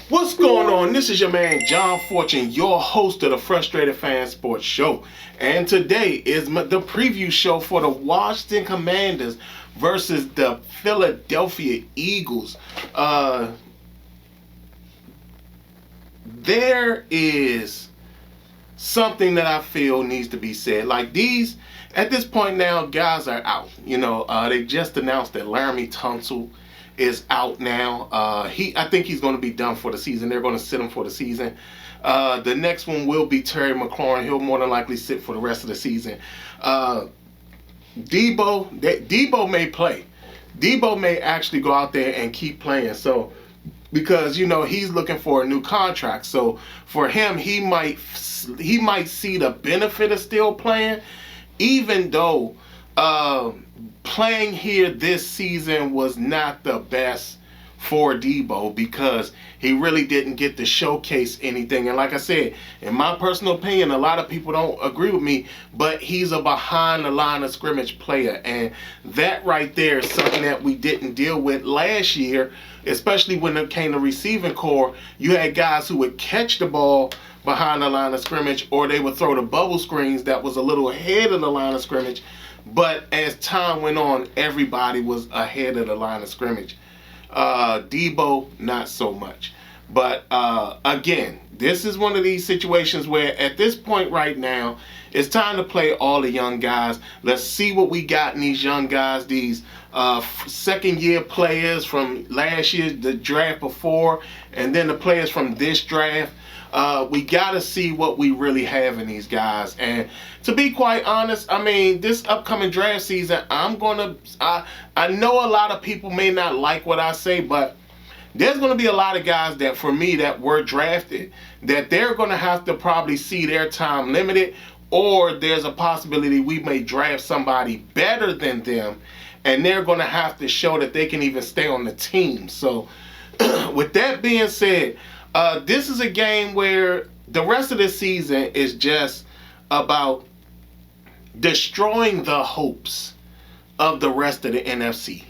What's going on? This is your man John Fortune, your host of the Frustrated Fan Sports Show. And today is the preview show for the Washington Commanders versus the Philadelphia Eagles. There is something that I feel needs to be said. Like these, at this point now, guys are out. They just announced that Laramie Tunsil is out now. I think he's going to be done for the season. They're going to sit him for the season. The next one will be Terry McLaurin. He'll more than likely sit for the rest of the season. Debo may play. Debo may actually go out there and keep playing. So, because he's looking for a new contract. So for him, he might see the benefit of still playing, even though playing here this season was not the best for Debo, because he really didn't get to showcase anything. And like I said, in my personal opinion, a lot of people don't agree with me, but he's a behind the line of scrimmage player. And that right there is something that we didn't deal with last year, especially when it came to receiving core. You had guys who would catch the ball behind the line of scrimmage, or they would throw the bubble screens that was a little ahead of the line of scrimmage. But as time went on, everybody was ahead of the line of scrimmage. Debo, not so much. But again, this is one of these situations where at this point right now, it's time to play all the young guys. Let's see what we got in these young guys, these second-year players from last year, the draft before, and then the players from this draft. We got to see what we really have in these guys. And to be quite honest, I mean, this upcoming draft season, I know a lot of people may not like what I say, but there's going to be a lot of guys that, for me, that were drafted, that they're going to have to probably see their time limited, or there's a possibility we may draft somebody better than them, and they're going to have to show that they can even stay on the team. So with that being said, this is a game where the rest of the season is just about destroying the hopes of the rest of the NFC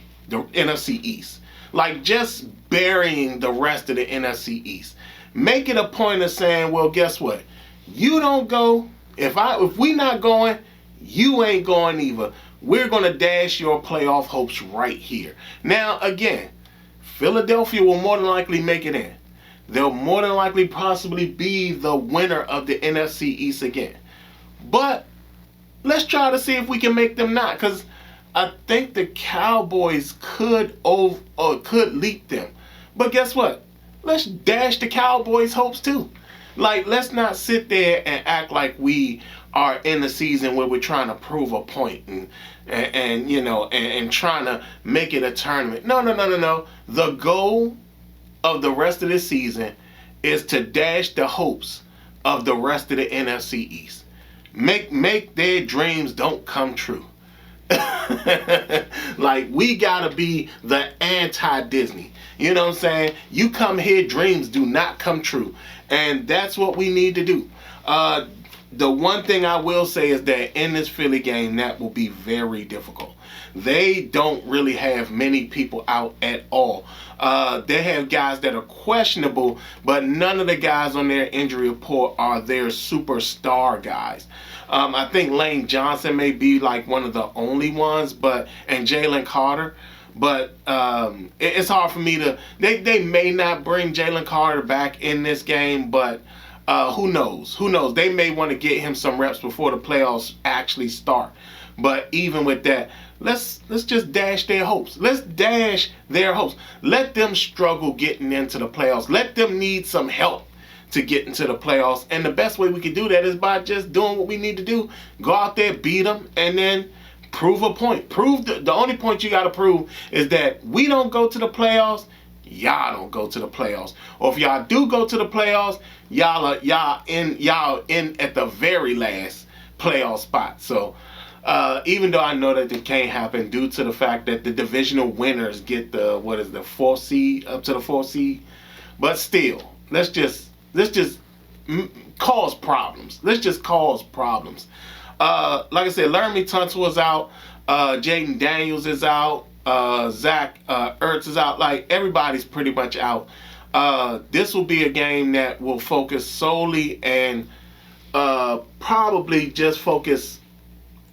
East. Like, just burying the rest of the NFC East. Make it a point of saying, well, guess what? You don't go. If we not going, you ain't going either. We're going to dash your playoff hopes right here. Now, again, Philadelphia will more than likely make it in. They'll more than likely possibly be the winner of the NFC East again. But let's try to see if we can make them not, because I think the Cowboys could leap them. But guess what? Let's dash the Cowboys' hopes too. Like, let's not sit there and act like we are in the season where we're trying to prove a point and trying to make it a tournament. No. The goal of the rest of this season is to dash the hopes of the rest of the NFC East. Make their dreams don't come true. Like, we gotta be the anti-Disney. You know what I'm saying? You come here, dreams do not come true. And that's what we need to do. The one thing I will say is that in this Philly game, that will be very difficult. They don't really have many people out at all. They have guys that are questionable, but none of the guys on their injury report are their superstar guys. I think Lane Johnson may be like one of the only ones, and Jalen Carter. But it's hard for me to. They may not bring Jalen Carter back in this game, but who knows? Who knows? They may want to get him some reps before the playoffs actually start. But even with that, let's just dash their hopes. Let's dash their hopes. Let them struggle getting into the playoffs. Let them need some help to get into the playoffs. And the best way we can do that is by just doing what we need to do. Go out there, beat them, and then prove a point. Prove the only point you got to prove is that we don't go to the playoffs. Y'all don't go to the playoffs. Or if y'all do go to the playoffs, y'all in at the very last playoff spot. So Even though I know that it can't happen due to the fact that the divisional winners get the fourth seed up to the fourth seed. But still, let's just cause problems. Let's just cause problems. Like I said, Laramie Tunsil is out. Jaden Daniels is out. Zach Ertz is out. Like, everybody's pretty much out. This will be a game that will focus solely and probably just focus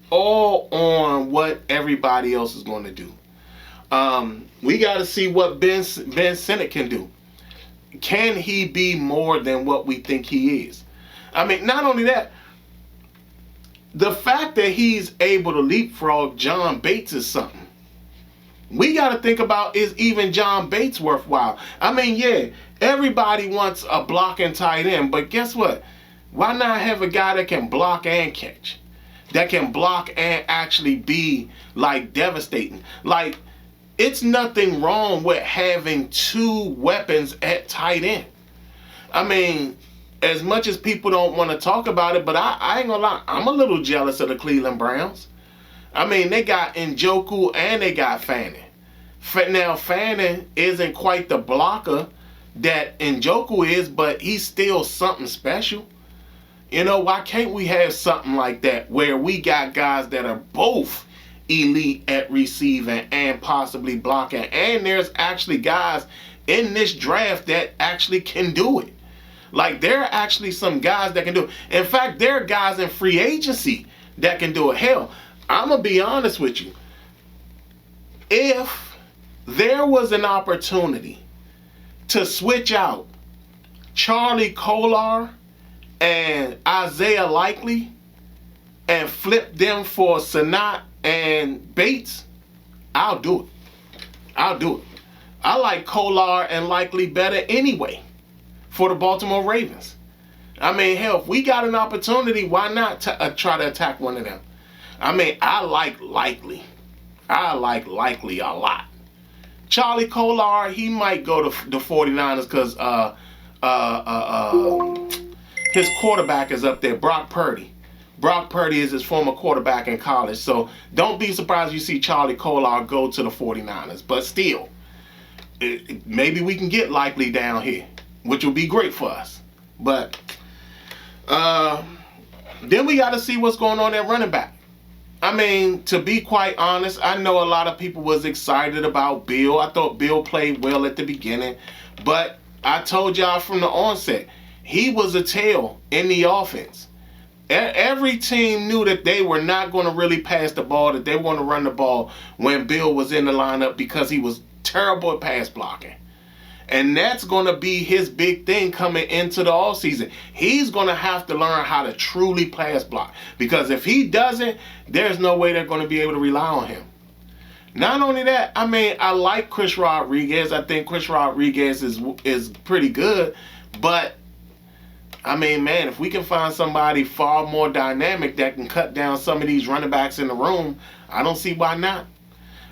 all on what everybody else is going to do. We got to see what Ben Sinnott can do. Can he be more than what we think he is? I mean, not only that, the fact that he's able to leapfrog John Bates is something. We got to think about, is even John Bates worthwhile? I mean, yeah, everybody wants a blocking tight end, but guess what? Why not have a guy that can block and catch? That can block and actually be, like, devastating. Like, it's nothing wrong with having two weapons at tight end. I mean, as much as people don't want to talk about it, but I ain't gonna lie, I'm a little jealous of the Cleveland Browns. I mean, they got Njoku and they got Fanning. Now, Fanning isn't quite the blocker that Njoku is, but he's still something special. You know, why can't we have something like that where we got guys that are both elite at receiving and possibly blocking? And there's actually guys in this draft that actually can do it. Like, there are actually some guys that can do it. In fact, there are guys in free agency that can do it. Hell, I'm going to be honest with you. If there was an opportunity to switch out Charlie Kolar and Isaiah Likely and flip them for Sinnott and Bates, I'll do it. I'll do it. I like Kolar and Likely better anyway for the Baltimore Ravens. I mean, hell, if we got an opportunity, why not try to attack one of them? I mean, I like Likely. I like Likely a lot. Charlie Kolar, he might go to the 49ers because his quarterback is up there, Brock Purdy. Brock Purdy is his former quarterback in college. So don't be surprised you see Charlie Kolar go to the 49ers. But still, maybe we can get Likely down here, which will be great for us. But then we got to see what's going on at running back. I mean, to be quite honest, I know a lot of people was excited about Bill. I thought Bill played well at the beginning. But I told y'all from the onset, he was a tail in the offense. Every team knew that they were not going to really pass the ball, that they want to run the ball when Bill was in the lineup because he was terrible at pass blocking. And that's going to be his big thing coming into the offseason. He's going to have to learn how to truly pass block. Because if he doesn't, there's no way they're going to be able to rely on him. Not only that, I mean, I like Chris Rodriguez. I think Chris Rodriguez is pretty good. But, I mean, man, if we can find somebody far more dynamic that can cut down some of these running backs in the room, I don't see why not.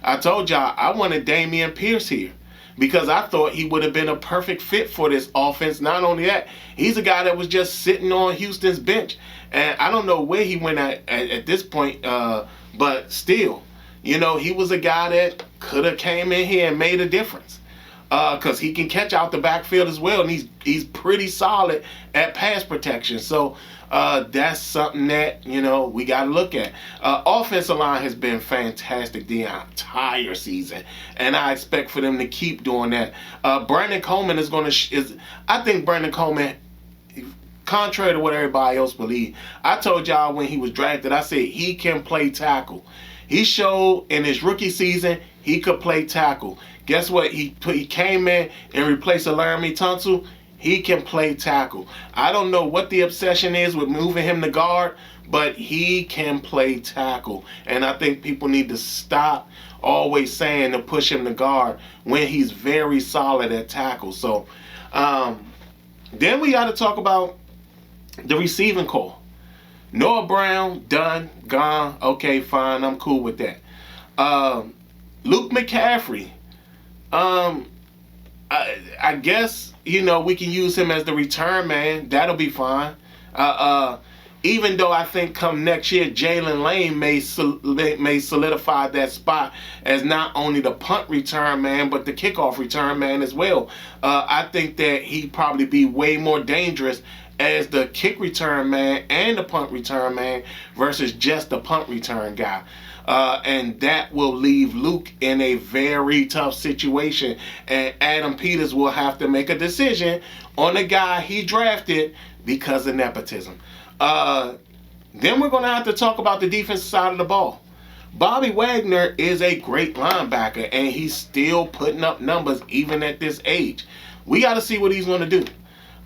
I told y'all I wanted Dameon Pierce here, because I thought he would have been a perfect fit for this offense. Not only that, he's a guy that was just sitting on Houston's bench. And I don't know where he went at this point, but still, you know, he was a guy that could have came in here and made a difference. Because he can catch out the backfield as well, and he's pretty solid at pass protection. So that's something that, you know, we got to look at. Offensive line has been fantastic the entire season, and I expect for them to keep doing that. Brandon Coleman is going to I think Brandon Coleman, contrary to what everybody else believes, I told y'all when he was drafted, I said he can play tackle. He showed in his rookie season he could play tackle. Guess what? He came in and replaced Laramie Tunsil. He can play tackle. I don't know what the obsession is with moving him to guard, but he can play tackle. And I think people need to stop always saying to push him to guard when he's very solid at tackle. So then we got to talk about the receiving core. Noah Brown, done, gone. Okay, fine. I'm cool with that. Luke McCaffrey. I guess, you know, we can use him as the return man. That'll be fine. even though I think come next year, Jalen Lane may solidify that spot as not only the punt return man, but the kickoff return man as well. I think that he'd probably be way more dangerous as the kick return man and the punt return man versus just the punt return guy. And that will leave Luke in a very tough situation. And Adam Peters will have to make a decision on the guy he drafted because of nepotism. Then we're going to have to talk about the defensive side of the ball. Bobby Wagner is a great linebacker, and he's still putting up numbers even at this age. We got to see what he's going to do.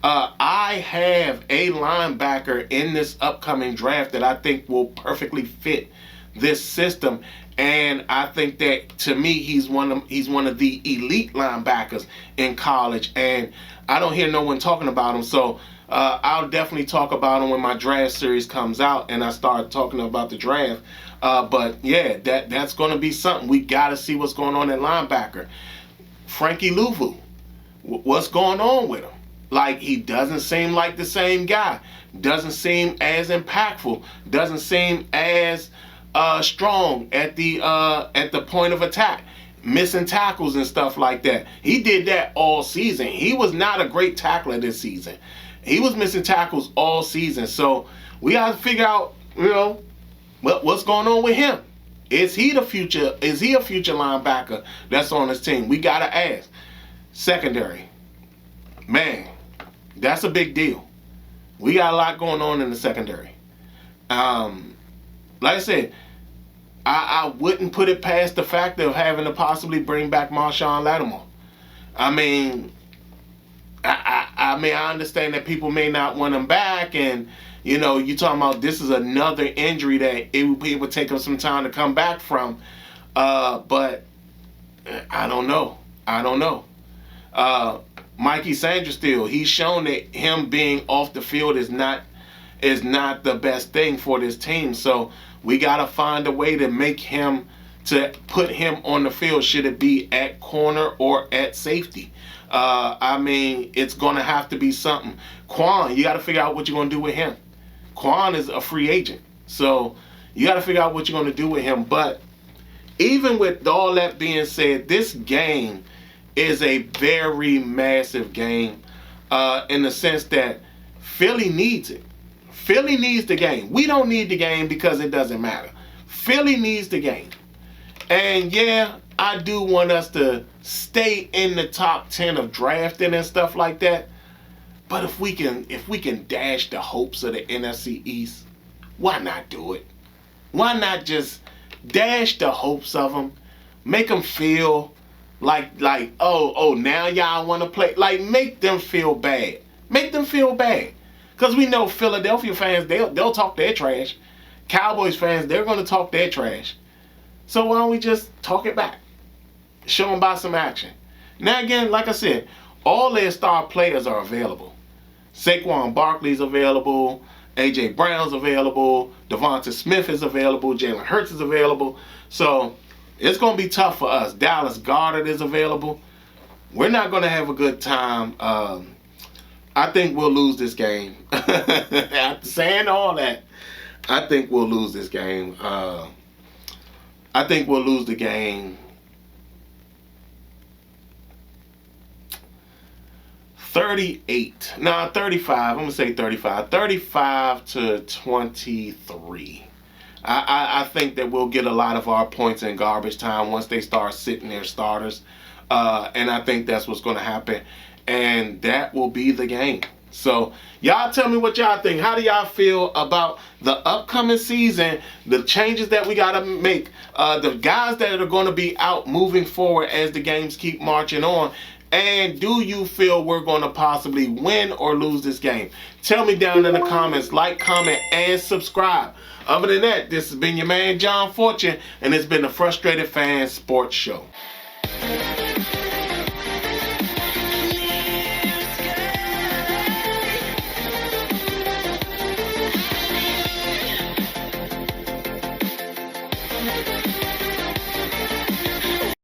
I have a linebacker in this upcoming draft that I think will perfectly fit this system, and I think that to me he's one of the elite linebackers in college, and I don't hear no one talking about him. So I'll definitely talk about him when my draft series comes out and I start talking about the draft. But yeah, that's going to be something. We got to see what's going on at linebacker. Frankie Louvu, what's going on with him? Like, he doesn't seem like the same guy. Doesn't seem as impactful. Doesn't seem as strong at the point of attack. Missing tackles and stuff like that. He did that all season. He was not a great tackler this season. He was missing tackles all season. So we got to figure out, what's going on with him. Is he a future linebacker that's on his team? We got to ask. Secondary. Man, that's a big deal. We got a lot going on in the secondary. Like I said, I wouldn't put it past the fact of having to possibly bring back Marshawn Lattimore. I mean, I understand that people may not want him back, and you talking about this is another injury that it would take him some time to come back from. But I don't know. Mikey Sanderstill, he's shown that him being off the field is not the best thing for this team. So we gotta find a way to put him on the field. Should it be at corner or at safety? It's gonna have to be something. Quan, you gotta figure out what you're gonna do with him. Quan is a free agent, so you gotta figure out what you're gonna do with him. But even with all that being said, this game is a very massive game in the sense that Philly needs it. Philly needs the game. We don't need the game because it doesn't matter. Philly needs the game. And yeah, I do want us to stay in the top 10 of drafting and stuff like that. But if we can dash the hopes of the NFC East, why not do it? Why not just dash the hopes of them? Make them feel like oh now y'all want to play. Like, make them feel bad. Make them feel bad. Because we know Philadelphia fans, they'll talk their trash. Cowboys fans, they're going to talk their trash. So why don't we just talk it back? Show them by some action. Now again, like I said, all their star players are available. Saquon Barkley's available. A.J. Brown's available. Devonta Smith is available. Jalen Hurts is available. So it's going to be tough for us. Dallas Goedert is available. We're not going to have a good time. I think we'll lose this game. After saying all that, I think we'll lose this game. I think we'll lose the game 35. I'm going to say 35. 35-23. I think that we'll get a lot of our points in garbage time once they start sitting their starters. And I think that's what's going to happen. And that will be the game. So y'all tell me what y'all think. How do y'all feel about the upcoming season, the changes that we got to make, the guys that are going to be out moving forward as the games keep marching on? And do you feel we're going to possibly win or lose this game? Tell me down in the comments. Like, comment, and subscribe. Other than that, this has been your man, John Fortune, and it's been the Frustrated Fan Sports Show.